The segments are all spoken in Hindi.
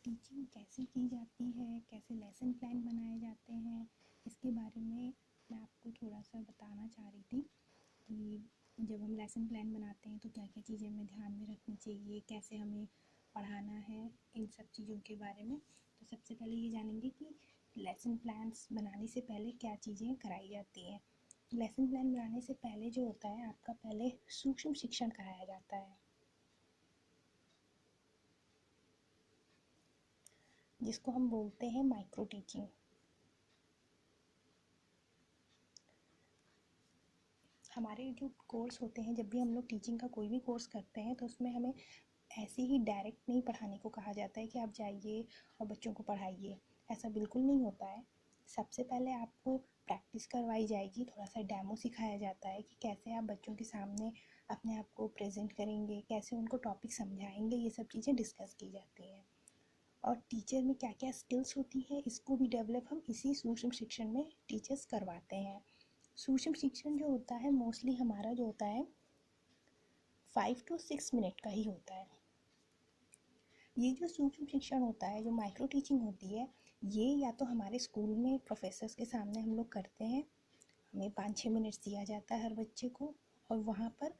टीचिंग कैसे की जाती है, कैसे लेसन प्लान बनाए जाते हैं, इसके बारे में मैं आपको थोड़ा सा बताना चाह रही थी कि जब हम लेसन प्लान बनाते हैं तो क्या क्या चीज़ें हमें ध्यान में रखनी चाहिए, कैसे हमें पढ़ाना है, इन सब चीज़ों के बारे में। तो सबसे पहले ये जानेंगे कि लेसन प्लान्स बनाने से पहले क्या चीज़ें कराई जाती हैं। लेसन प्लान बनाने से पहले जो होता है, आपका पहले सूक्ष्म शिक्षण कराया जाता है, जिसको हम बोलते हैं माइक्रो टीचिंग। हमारे जो कोर्स होते हैं, जब भी हम लोग टीचिंग का कोई भी कोर्स करते हैं तो उसमें हमें ऐसे ही डायरेक्ट नहीं पढ़ाने को कहा जाता है कि आप जाइए और बच्चों को पढ़ाइए। ऐसा बिल्कुल नहीं होता है। सबसे पहले आपको प्रैक्टिस करवाई जाएगी, थोड़ा सा डेमो सिखाया जाता है कि कैसे आप बच्चों के सामने अपने आप को प्रेजेंट करेंगे, कैसे उनको टॉपिक समझाएंगे, ये सब चीज़ें डिस्कस की जाती हैं। और टीचर में क्या क्या स्किल्स होती है, इसको भी डेवलप हम इसी सूक्ष्म शिक्षण में टीचर्स करवाते हैं। सूक्ष्म शिक्षण जो होता है मोस्टली हमारा जो होता है 5 to 6 मिनट का ही होता है। ये जो सूक्ष्म शिक्षण होता है, जो माइक्रो टीचिंग होती है, ये या तो हमारे स्कूल में प्रोफेसर्स के सामने हम लोग करते हैं, हमें 5-6 मिनट दिया जाता है हर बच्चे को, और वहाँ पर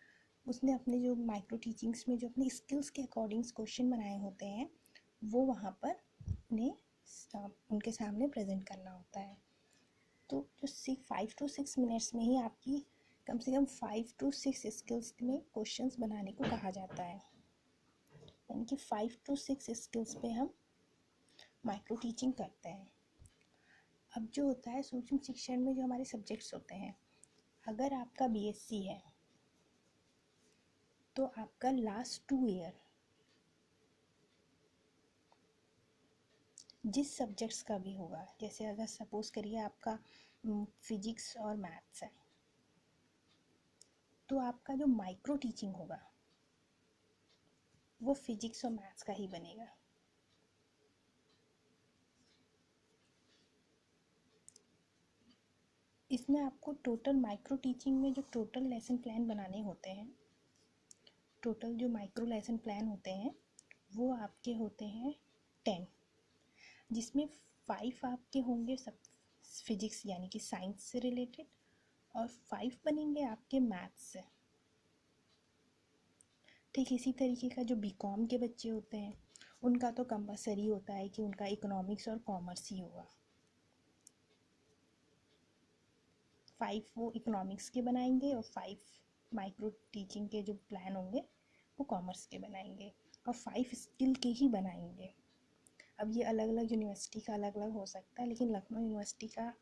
उसने अपने जो माइक्रो टीचिंग्स में जो अपनी स्किल्स के अकॉर्डिंग क्वेश्चन बनाए होते हैं, वो वहाँ पर उन्हें उनके सामने प्रेजेंट करना होता है। तो जो 5 to 6 मिनट्स में ही आपकी कम से कम 5 to 6 स्किल्स में क्वेश्चंस बनाने को कहा जाता है, यानी कि 5 to 6 स्किल्स पे हम माइक्रो टीचिंग करते हैं। अब जो होता है सूक्ष्म शिक्षण में जो हमारे सब्जेक्ट्स होते हैं, अगर आपका बीएससी है तो आपका लास्ट 2 ईयर जिस सब्जेक्ट्स का भी होगा, जैसे अगर सपोज करिए आपका फिजिक्स और मैथ्स है, तो आपका जो माइक्रो टीचिंग होगा वो फिजिक्स और मैथ्स का ही बनेगा। इसमें आपको टोटल माइक्रो टीचिंग में जो टोटल लेसन प्लान बनाने होते हैं, टोटल जो माइक्रो लेसन प्लान होते हैं वो आपके होते हैं 10, जिसमें 5 आपके होंगे सब फिजिक्स यानी कि साइंस से रिलेटेड, और 5 बनेंगे आपके मैथ्स से। ठीक इसी तरीके का जो बीकॉम के बच्चे होते हैं उनका तो कंपलसरी होता है कि उनका इकोनॉमिक्स और कॉमर्स ही होगा। 5 वो इकोनॉमिक्स के बनाएंगे और 5 माइक्रो टीचिंग के जो प्लान होंगे वो कॉमर्स के बनाएंगे, और 5 स्किल के ही बनाएंगे। अब ये अलग अलग यूनिवर्सिटी का अलग अलग हो सकता है, लेकिन लखनऊ यूनिवर्सिटी का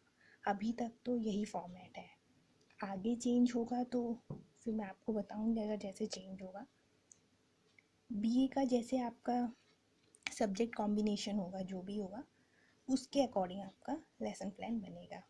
अभी तक तो यही फॉर्मेट है। आगे चेंज होगा तो फिर मैं आपको बताऊंगी अगर जैसे चेंज होगा। बीए का जैसे आपका सब्जेक्ट कॉम्बिनेशन होगा, जो भी होगा उसके अकॉर्डिंग आपका लेसन प्लान बनेगा।